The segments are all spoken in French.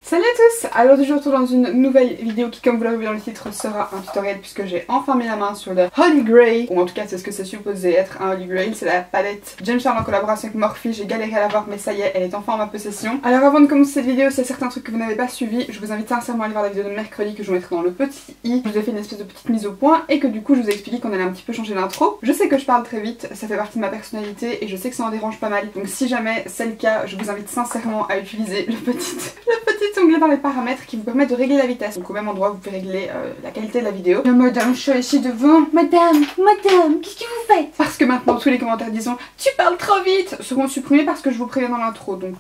Salut à tous! Alors aujourd'hui je retrouve dans une nouvelle vidéo qui, comme vous l'avez vu dans le titre, sera un tutoriel puisque j'ai enfin mis la main sur le Holy Grail, ou en tout cas c'est ce que c'est supposé être un Holy Grail. C'est la palette James Charles en collaboration avec Morphe. J'ai galéré à l'avoir mais ça y est, elle est enfin en ma possession. Alors avant de commencer cette vidéo, s'il y a certains trucs que vous n'avez pas suivis, je vous invite sincèrement à aller voir la vidéo de mercredi que je vous mettrai dans le petit i. Je vous ai fait une espèce de petite mise au point et que du coup je vous ai expliqué qu'on allait un petit peu changer l'intro. Je sais que je parle très vite, ça fait partie de ma personnalité et je sais que ça en dérange pas mal. Donc si jamais c'est le cas, je vous invite sincèrement à utiliser le petit onglet dans les paramètres qui vous permet de régler la vitesse. Donc au même endroit vous pouvez régler la qualité de la vidéo. Madame, je suis ici devant. Madame, qu'est-ce que vous faites? Parce que maintenant tous les commentaires disant tu parles trop vite seront supprimés parce que je vous préviens dans l'intro. Donc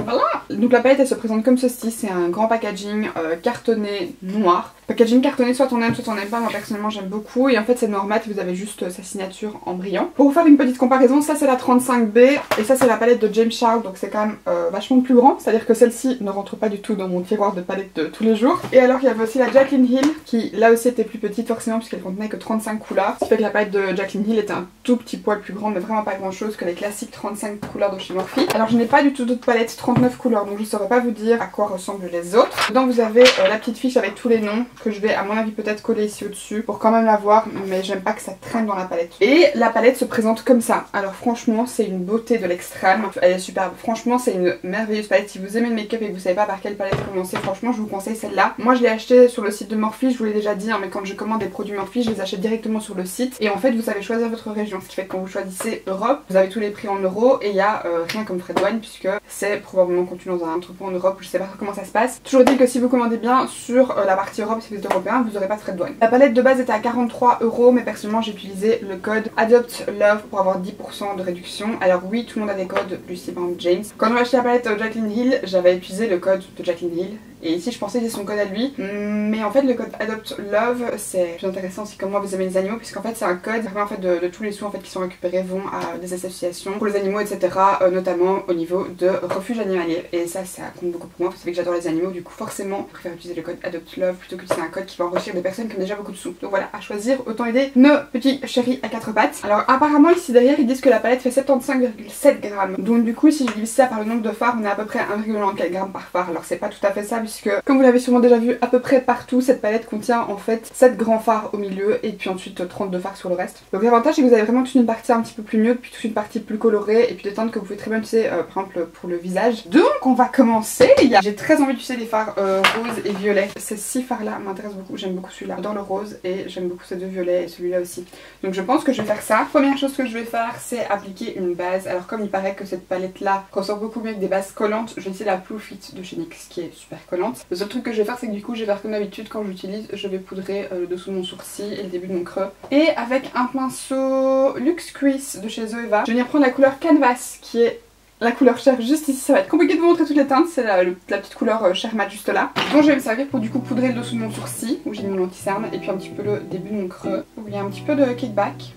voilà. Donc la palette elle se présente comme ceci, c'est un grand packaging cartonné noir. Packaging cartonné, soit on aime soit on n'aime pas, moi personnellement j'aime beaucoup. Et en fait c'est noir mat, vous avez juste sa signature en brillant. Pour vous faire une petite comparaison, ça c'est la 35B et ça c'est la palette de James Charles, donc c'est quand même vachement plus grand. C'est-à-dire que celle-ci ne rentre pas du tout dans mon tiroir de palette de tous les jours. Et alors il y avait aussi la Jaclyn Hill qui là aussi était plus petite forcément puisqu'elle contenait que 35 couleurs. Ce qui fait que la palette de Jaclyn Hill était un tout petit poil plus grande mais vraiment pas grand chose que les classiques 35 couleurs de chez Morphe. Alors je n'ai pas du tout d'autres palettes 39 couleurs donc je ne saurais pas vous dire à quoi ressemblent les autres. Dedans vous avez la petite fiche avec tous les noms que je vais à mon avis peut-être coller ici au-dessus pour quand même la voir, mais j'aime pas que ça traîne dans la palette. Et la palette se présente comme ça. Alors franchement c'est une beauté de l'extrême, elle est superbe. Franchement c'est une merveilleuse palette. Si vous aimez le make-up et que vous savez pas par quelle palette commencer, franchement je vous conseille celle-là. Moi je l'ai achetée sur le site de Morphe, je vous l'ai déjà dit, hein, mais quand je commande des produits Morphe, je les achète directement sur le site. Et en fait vous savez choisir votre région, ce qui fait que quand vous choisissez Europe, vous avez tous les prix en euros et il y a rien comme frais de douane puisque c'est probablement contenu dans un entrepôt en Europe, je sais pas comment ça se passe. Toujours dit que si vous commandez bien sur la partie Europe, si vous êtes européen, vous n'aurez pas de frais de douane. La palette de base était à 43 €, mais personnellement j'ai utilisé le code ADOPTLOVE pour avoir 10% de réduction. Alors oui, tout le monde a des codes, Lucy par exemple James. Quand j'ai acheté la palette Jaclyn Hill, j'avais utilisé le code de Jaclyn Hill. Et ici je pensais que c'était son code à lui, mais en fait le code ADOPTLOVE c'est plus intéressant aussi comme moi vous aimez les animaux, puisqu'en fait c'est un code qui permet en fait de tous les sous en fait qui sont récupérés vont à des associations pour les animaux etc, notamment au niveau de refuges animaliers. Et ça compte beaucoup pour moi, vous savez que j'adore les animaux, du coup forcément je préfère utiliser le code ADOPTLOVE plutôt que d'utiliser un code qui va enrichir des personnes qui ont déjà beaucoup de sous. Donc voilà, à choisir, autant aider nos petits chéris à quatre pattes. Alors apparemment ici derrière ils disent que la palette fait 75,7 grammes, donc du coup si je divise ça par le nombre de fards on est à peu près 1,94 grammes par fard. Alors c'est pas tout à fait ça puisque comme vous l'avez sûrement déjà vu à peu près partout, cette palette contient en fait 7 grands fards au milieu et puis ensuite 32 fards sur le reste. Donc l'avantage c'est que vous avez vraiment toute une partie un petit peu plus nude, puis toute une partie plus colorée et puis des teintes que vous pouvez très bien utiliser par exemple pour le visage. Donc on va commencer. J'ai très envie d'utiliser des fards roses et violets. Ces 6 fards là m'intéressent beaucoup, j'aime beaucoup celui-là dans le rose et j'aime beaucoup ces deux violets et celui-là aussi. Donc je pense que je vais faire ça. Première chose que je vais faire c'est appliquer une base. Alors comme il paraît que cette palette là ressort beaucoup mieux avec des bases collantes, je vais essayer la Blue Fit de chez NYX qui est super collante. Le seul truc que je vais faire c'est que du coup je vais faire comme d'habitude quand j'utilise, je vais poudrer le dessous de mon sourcil et le début de mon creux. Et avec un pinceau Luxe Crease de chez Zoeva, je vais venir prendre la couleur Canvas qui est la couleur chair juste ici. Ça va être compliqué de vous montrer toutes les teintes, c'est la petite couleur chair mat juste là, dont je vais me servir pour du coup poudrer le dessous de mon sourcil où j'ai mis mon anti-cerne et puis un petit peu le début de mon creux où il y a un petit peu de kickback.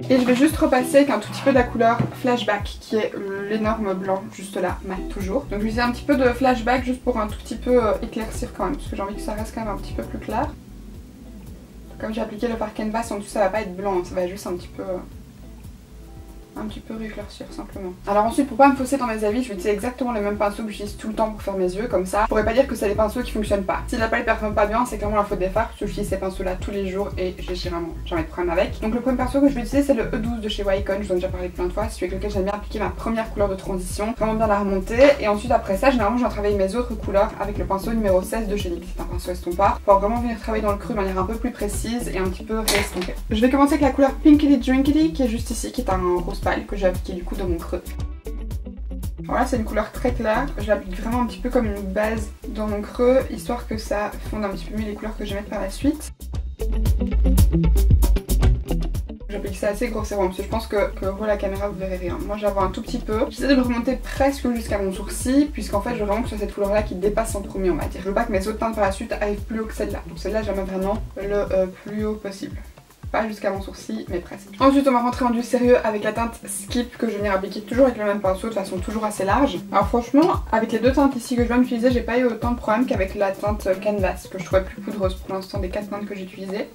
Et je vais juste repasser avec un tout petit peu de la couleur Flashback qui est l'énorme blanc juste là, mat toujours. Donc je vais utiliser un petit peu de Flashback juste pour un tout petit peu éclaircir quand même parce que j'ai envie que ça reste quand même un petit peu plus clair. Comme j'ai appliqué le fard Canvas en dessous ça va pas être blanc, ça va être juste un petit peu rééclaircir simplement. Alors ensuite pour pas me fausser dans mes avis, je vais utiliser exactement les mêmes pinceaux que j'utilise tout le temps pour faire mes yeux, comme ça je pourrais pas dire que c'est des pinceaux qui fonctionnent pas. Si la palette performe pas bien c'est clairement la faute des fards, parce que j'utilise ces pinceaux là tous les jours et j'ai vraiment jamais de problème avec. Donc le premier pinceau que je vais utiliser c'est le E12 de chez Wycon, je vous en ai déjà parlé plein de fois, c'est celui avec lequel j'aime bien appliquer ma première couleur de transition, vraiment bien la remonter. Et ensuite après ça généralement je vais travailler mes autres couleurs avec le pinceau numéro 16 de chez NYX, c'est un pinceau estompard, pour vraiment venir travailler dans le creux de manière un peu plus précise et un petit peu réestomper. Je vais commencer avec la couleur Pinkily Drinkily qui est juste ici, qui est un rose pâle que j'ai appliqué du coup dans mon creux. Voilà, c'est une couleur très claire, je l'applique vraiment un petit peu comme une base dans mon creux, histoire que ça fonde un petit peu mieux les couleurs que je vais mettre par la suite. J'applique ça assez grossièrement parce que je pense que vous la caméra vous verrez rien. Moi j'avais un tout petit peu. J'essaie de le remonter presque jusqu'à mon sourcil puisqu'en fait je veux vraiment que ce soit cette couleur là qui dépasse en premier on va dire. Je veux pas que mes autres teintes par la suite aillent plus haut que celle-là. Donc celle-là j'aime vraiment le plus haut possible. Pas jusqu'à mon sourcil mais presque. Ensuite on va rentrer en du sérieux avec la teinte Skip que je vais venir appliquer toujours avec le même pinceau de façon toujours assez large. Alors franchement avec les deux teintes ici que je viens d'utiliser j'ai pas eu autant de problèmes qu'avec la teinte Canvas que je trouvais plus poudreuse pour l'instant des 4 teintes que j'ai utilisées.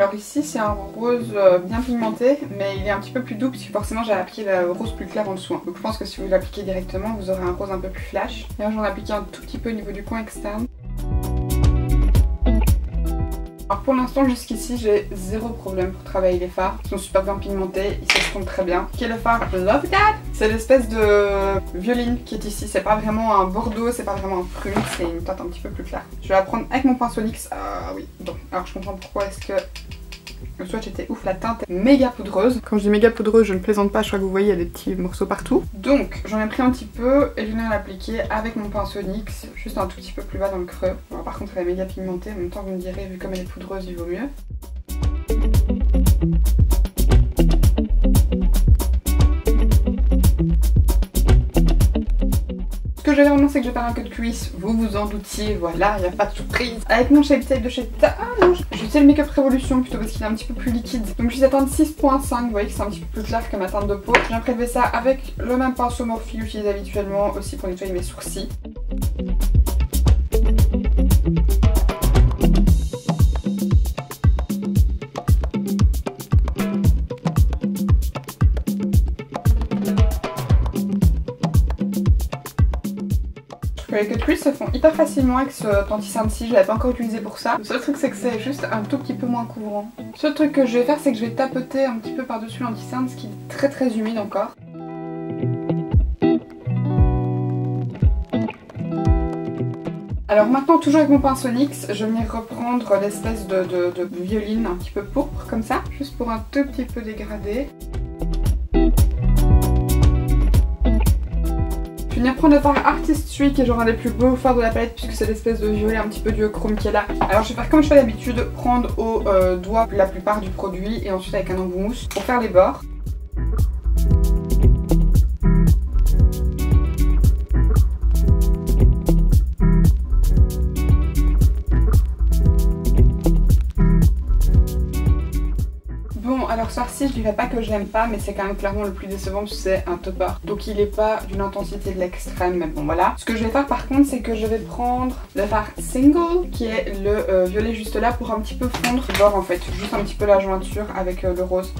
Alors ici c'est un rose bien pigmenté, mais il est un petit peu plus doux parce que forcément j'ai appliqué le rose plus clair en dessous. Donc je pense que si vous l'appliquez directement, vous aurez un rose un peu plus flash. D'ailleurs j'en ai appliqué un tout petit peu au niveau du coin externe. Alors pour l'instant jusqu'ici j'ai zéro problème pour travailler les fards. Ils sont super bien pigmentés, ils s'estompent très bien. Qui est le fard Love That? C'est l'espèce de violine qui est ici. C'est pas vraiment un bordeaux, c'est pas vraiment un prune, c'est une teinte un petit peu plus claire. Je vais la prendre avec mon pinceau NYX. Ah oui, bon, alors je comprends pourquoi est-ce que le swatch était ouf, la teinte est méga poudreuse. Quand je dis méga poudreuse, je ne plaisante pas, je crois que vous voyez, il y a des petits morceaux partout. Donc j'en ai pris un petit peu et je viens l'appliquer avec mon pinceau NYX, juste un tout petit peu plus bas dans le creux. Bon, par contre elle est méga pigmentée, en même temps vous me direz, vu comme elle est poudreuse, il vaut mieux. Ce que je vais faire maintenant, c'est que je vais faire un cut crease, vous vous en doutiez, voilà, il n'y a pas de surprise. Avec mon Shape Tape de chez j'utilise le Make Up Revolution plutôt parce qu'il est un petit peu plus liquide. Donc j'utilise la teinte 6.5, vous voyez que c'est un petit peu plus clair que ma teinte de peau. Je viens prélever ça avec le même pinceau Morphe que j'utilise habituellement aussi pour nettoyer mes sourcils. Les cut crease se font hyper facilement avec ce anti-cerne-ci, je l'avais pas encore utilisé pour ça. Le seul truc c'est que c'est juste un tout petit peu moins couvrant. Le seul truc que je vais faire c'est que je vais tapoter un petit peu par-dessus l'anti-cerne, ce qui est très très humide encore. Alors maintenant, toujours avec mon pinceau NYX, je vais venir reprendre l'espèce de violine un petit peu pourpre comme ça, juste pour un tout petit peu dégrader. Je vais venir prendre le fard Artistry qui est genre un des plus beaux fards de la palette puisque c'est l'espèce de violet un petit peu duochrome qui est là. Alors je vais faire comme je fais d'habitude, prendre au doigt la plupart du produit et ensuite avec un embout mousse pour faire les bords. Alors ce fard-ci, je dirais pas que je l'aime pas, mais c'est quand même clairement le plus décevant parce que c'est un topper. Donc il est pas d'une intensité de l'extrême, mais bon voilà. Ce que je vais faire par contre, c'est que je vais prendre le fard Single, qui est le violet juste là, pour un petit peu fondre le bord en fait. Juste un petit peu la jointure avec le rose.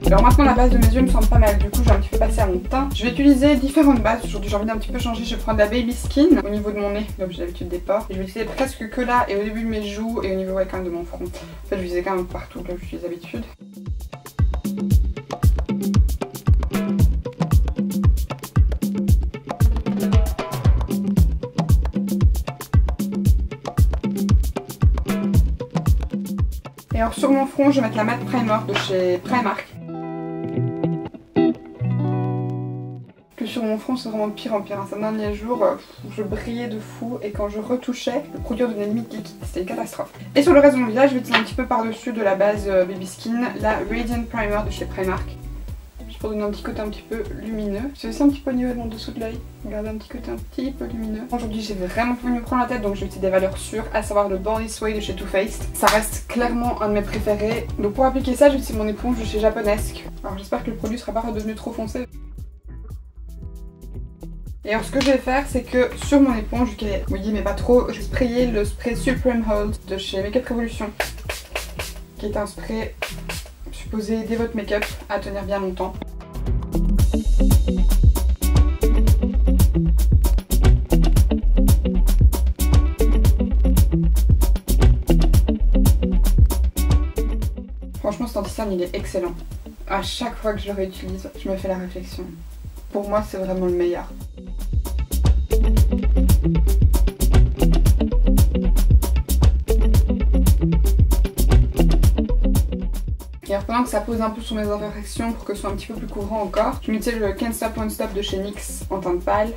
Alors maintenant la base de mes yeux me semble pas mal, du coup je vais un petit peu passer à mon teint. Je vais utiliser différentes bases, aujourd'hui j'ai envie d'un petit peu changer, je vais prendre la Baby Skin au niveau de mon nez, comme j'ai l'habitude des pores. Et je vais utiliser presque que là et au début de mes joues et au niveau quand même de mon front. En fait je vais utiliser quand même partout comme j'utilise d'habitude. Et alors sur mon front je vais mettre la Matte Primer de chez Primark. Sur mon front c'est vraiment de pire en pire, ces derniers jours je brillais de fou et quand je retouchais le produit devenait limite liquide, c'était une catastrophe. Et sur le reste de mon visage je vais utiliser un petit peu par dessus de la base Baby Skin, la Radiant Primer de chez Primark, juste pour donner un petit côté un petit peu lumineux. C'est aussi un petit peu au niveau de mon dessous de l'œil, regardez un petit côté un petit peu lumineux. Aujourd'hui j'ai vraiment voulu me prendre la tête donc je vais utiliser des valeurs sûres, à savoir le Born This Way de chez Too Faced. Ça reste clairement un de mes préférés, donc pour appliquer ça j'utilise mon éponge de chez Japonesque. Alors j'espère que le produit sera pas redevenu trop foncé. Et alors ce que je vais faire c'est que sur mon éponge, vu qu'elle est mouillée mais pas trop, je vais sprayer le spray Supreme Hold de chez Make Up Revolution, qui est un spray supposé aider votre make-up à tenir bien longtemps. Franchement cet anti-cerne il est excellent. À chaque fois que je le réutilise, je me fais la réflexion. Pour moi c'est vraiment le meilleur. Et alors pendant que ça pose un peu sur mes imperfections pour que ce soit un petit peu plus couvrant encore, je m'utilise le Can't Stop Won't Stop de chez NYX en teinte pâle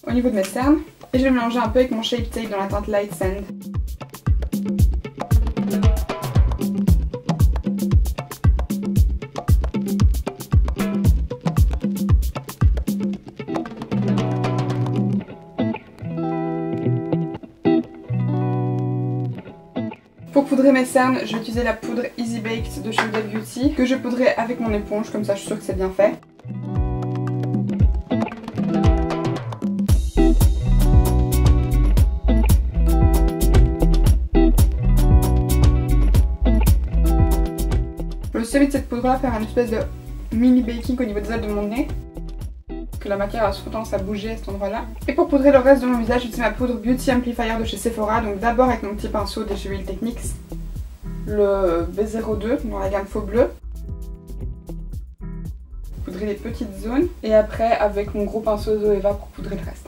au niveau de mes cernes et je vais mélanger un peu avec mon Shape Tape dans la teinte Light Sand. Pour poudrer mes cernes, je vais utiliser la poudre Easy Baked de chez Huda Beauty que je poudrerai avec mon éponge, comme ça je suis sûre que c'est bien fait. celui de cette poudre là faire un espèce de mini baking au niveau des ailes de mon nez. Que la matière a souvent tendance à bouger à cet endroit là. Et pour poudrer le reste de mon visage, j'utilise ma poudre Beauty Amplifier de chez Sephora. Donc d'abord avec mon petit pinceau des chez Real Techniques, le B02 dans la gamme faux bleu. Poudrer les petites zones. Et après avec mon gros pinceau Zoeva pour poudrer le reste.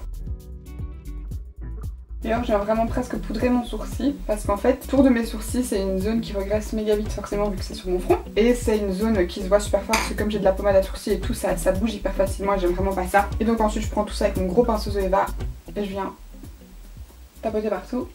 D'ailleurs, je viens vraiment presque poudrer mon sourcil parce qu'en fait, autour de mes sourcils, c'est une zone qui regresse méga vite forcément vu que c'est sur mon front. Et c'est une zone qui se voit super fort parce que comme j'ai de la pommade à sourcils et tout, ça bouge hyper facilement et j'aime vraiment pas ça. Et donc ensuite, je prends tout ça avec mon gros pinceau Zoeva et je viens tapoter partout.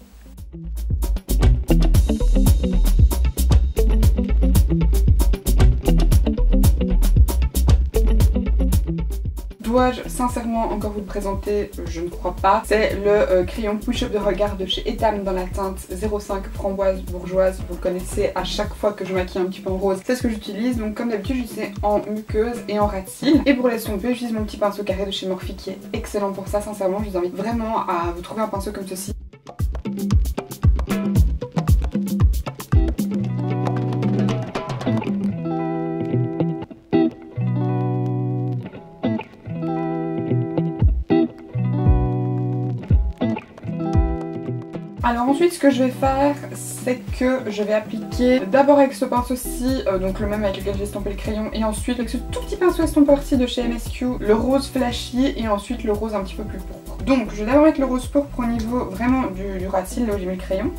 Dois-je sincèrement encore vous le présenter? Je ne crois pas. C'est le crayon push-up de regard de chez Etam dans la teinte 05 framboise bourgeoise. Vous le connaissez à chaque fois que je maquille un petit peu en rose. C'est ce que j'utilise. Donc comme d'habitude, j'utilise en muqueuse et en ras de cils. Et pour l'estomper, j'utilise mon petit pinceau carré de chez Morphe qui est excellent pour ça. Sincèrement, je vous invite vraiment à vous trouver un pinceau comme ceci. Alors ensuite ce que je vais faire c'est que je vais appliquer d'abord avec ce pinceau-ci, donc le même avec lequel j'ai estampé le crayon, et ensuite avec ce tout petit pinceau estompeur-ci de chez MSQ, le rose flashy et ensuite le rose un petit peu plus pourpre. Donc je vais d'abord mettre le rose pourpre au niveau vraiment du ras de cils, là où j'ai mis le crayon.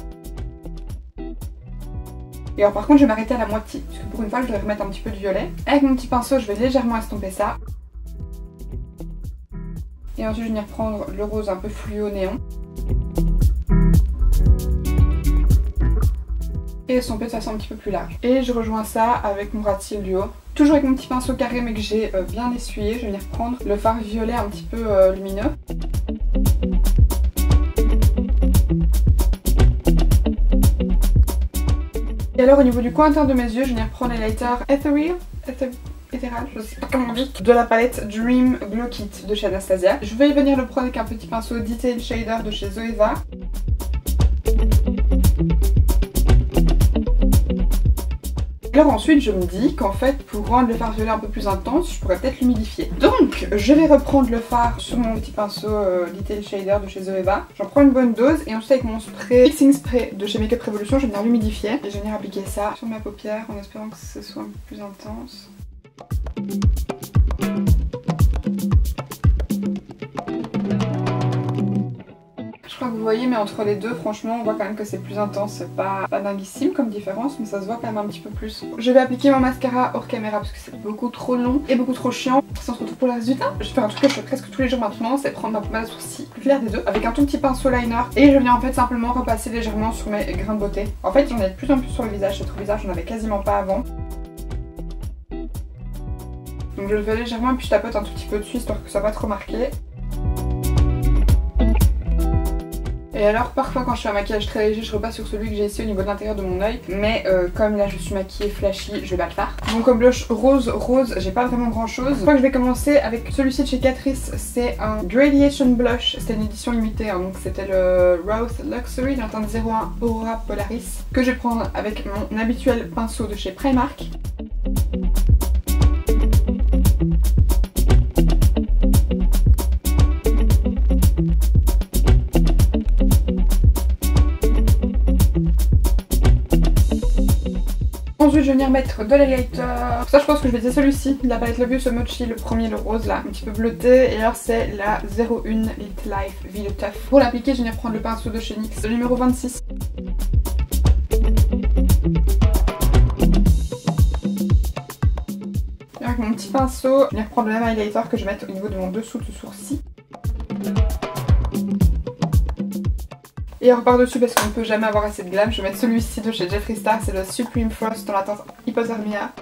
Et alors par contre je vais m'arrêter à la moitié, parce que pour une fois je vais remettre un petit peu de violet. Avec mon petit pinceau je vais légèrement estomper ça. Et ensuite je vais venir prendre le rose un peu fluo néon. Et estomper de façon un petit peu plus large. Et je rejoins ça avec mon ras de cils du haut. Toujours avec mon petit pinceau carré mais que j'ai bien essuyé, je vais venir prendre le fard violet un petit peu lumineux. Et alors au niveau du coin interne de mes yeux, je vais venir prendre les lighters Ethereal, je sais pas comment on dit, de la palette Dream Glow Kit de chez Anastasia. Je vais venir le prendre avec un petit pinceau Detail Shader de chez Zoeva. Alors ensuite je me dis qu'en fait pour rendre le fard violet un peu plus intense, je pourrais peut-être l'humidifier. Donc je vais reprendre le fard sur mon petit pinceau Detail Shader de chez Zoeva. J'en prends une bonne dose et ensuite avec mon spray Fixing Spray de chez Makeup Revolution, je vais venir l'humidifier. Et je vais venir appliquer ça sur ma paupière en espérant que ce soit un peu plus intense. Je crois que vous voyez, mais entre les deux, franchement, on voit quand même que c'est plus intense. C'est pas dinguissime comme différence, mais ça se voit quand même un petit peu plus. Je vais appliquer mon mascara hors caméra parce que c'est beaucoup trop long et beaucoup trop chiant. On se retrouve pour le reste du temps. Je fais un truc que je fais presque tous les jours maintenant, c'est prendre ma pommade à sourcils, plus clair des deux, avec un tout petit pinceau liner. Et je viens en fait simplement repasser légèrement sur mes grains de beauté. En fait, j'en ai de plus en plus sur le visage. Cette visage, j'en avais quasiment pas avant. Donc je le fais légèrement et puis je tapote un tout petit peu dessus histoire que ça soit pas trop marqué. Et alors parfois quand je fais un maquillage très léger, je repasse sur celui que j'ai ici au niveau de l'intérieur de mon oeil. Mais comme là je suis maquillée flashy, je vais pas le faire. Donc comme blush rose, j'ai pas vraiment grand chose. Je crois que je vais commencer avec celui-ci de chez Catrice. C'est un Gradation Blush, c'était une édition limitée, hein, donc c'était le Rose Luxury dans la teinte 01 Aura Polaris. Que je vais prendre avec mon habituel pinceau de chez Primark. Ensuite je vais venir mettre de l'highlighter. Pour ça je pense que je vais utiliser celui-ci, de la palette Love You So Mochi, le premier, le rose là, un petit peu bleuté. Et alors c'est la 01 Lit Life Vie de Teuf. Pour l'appliquer je vais venir prendre le pinceau de chez NYX, le numéro 26. Et avec mon petit pinceau, je vais venir prendre le même highlighter que je vais mettre au niveau de mon dessous de sourcil. Et alors par dessus, parce qu'on ne peut jamais avoir assez de glam, je vais mettre celui-ci de chez Jeffree Star, c'est le Supreme Frost dans la teinte Hypothermia.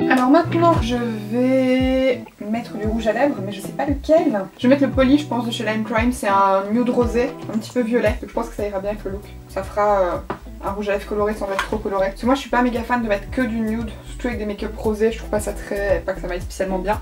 Alors maintenant je vais mettre du rouge à lèvres, mais je sais pas lequel. Je vais mettre le Poly, je pense, de chez Lime Crime, c'est un nude rosé, un petit peu violet, donc je pense que ça ira bien avec le look. Ça fera un rouge à lèvres coloré sans être trop coloré. Parce que moi je suis pas méga fan de mettre que du nude, surtout avec des make-up rosés, je trouve pas ça très... pas que ça m'aille spécialement bien.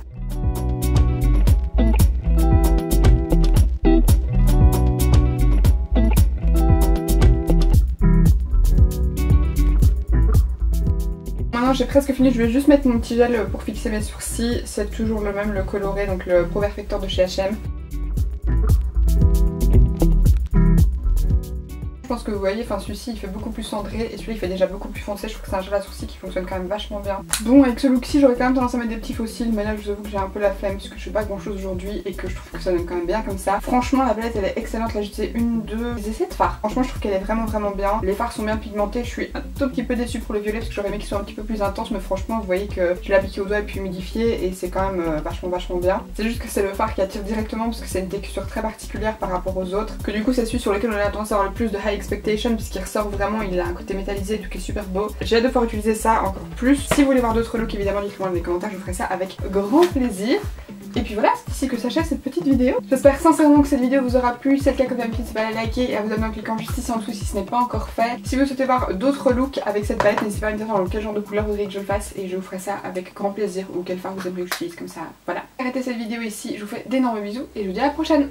j'ai presque fini, je vais juste mettre mon petit gel pour fixer mes sourcils. C'est toujours le même, le coloré, donc le Pro Perfector de chez H&M. Je pense que vous voyez, enfin celui-ci il fait beaucoup plus cendré et celui-là il fait déjà beaucoup plus foncé. Je trouve que c'est un gel à sourcils qui fonctionne quand même vachement bien. Bon, avec ce look-ci j'aurais quand même tendance à mettre des petits fossiles, mais là je vous avoue que j'ai un peu la flemme puisque je fais pas grand chose aujourd'hui et que je trouve que ça donne quand même bien comme ça. Franchement la palette elle est excellente, là j'utilisé une, deux, des essais de fards. Franchement je trouve qu'elle est vraiment bien. Les fards sont bien pigmentés, je suis un tout petit peu déçue pour le violet parce que j'aurais aimé qu'ils soient un petit peu plus intenses, mais franchement vous voyez que je l'ai appliqué au doigt et puis humidifié et c'est quand même vachement bien. C'est juste que c'est le fard qui attire directement parce que c'est une texture très particulière par rapport aux autres, que du coup c'est celui sur lequel on a tendance à avoir le plus de high expectation puisqu'il ressort vraiment, il a un côté métallisé et tout qui est super beau. J'ai hâte de pouvoir utiliser ça encore plus. Si vous voulez voir d'autres looks évidemment dites-le moi dans les commentaires, je vous ferai ça avec grand plaisir. Et puis voilà, c'est ici que s'achève cette petite vidéo. J'espère sincèrement que cette vidéo vous aura plu. Si c'est le cas, comme d'habitude, n'hésitez pas à la liker et à vous abonner en cliquant juste ici en dessous si ce n'est pas encore fait. Si vous souhaitez voir d'autres looks avec cette palette, n'hésitez pas à me dire dans quel genre de couleur vous voudriez que je le fasse et je vous ferai ça avec grand plaisir, ou quel fard vous aimeriez que j'utilise, comme ça. Voilà. Arrêtez cette vidéo ici, je vous fais d'énormes bisous et je vous dis à la prochaine.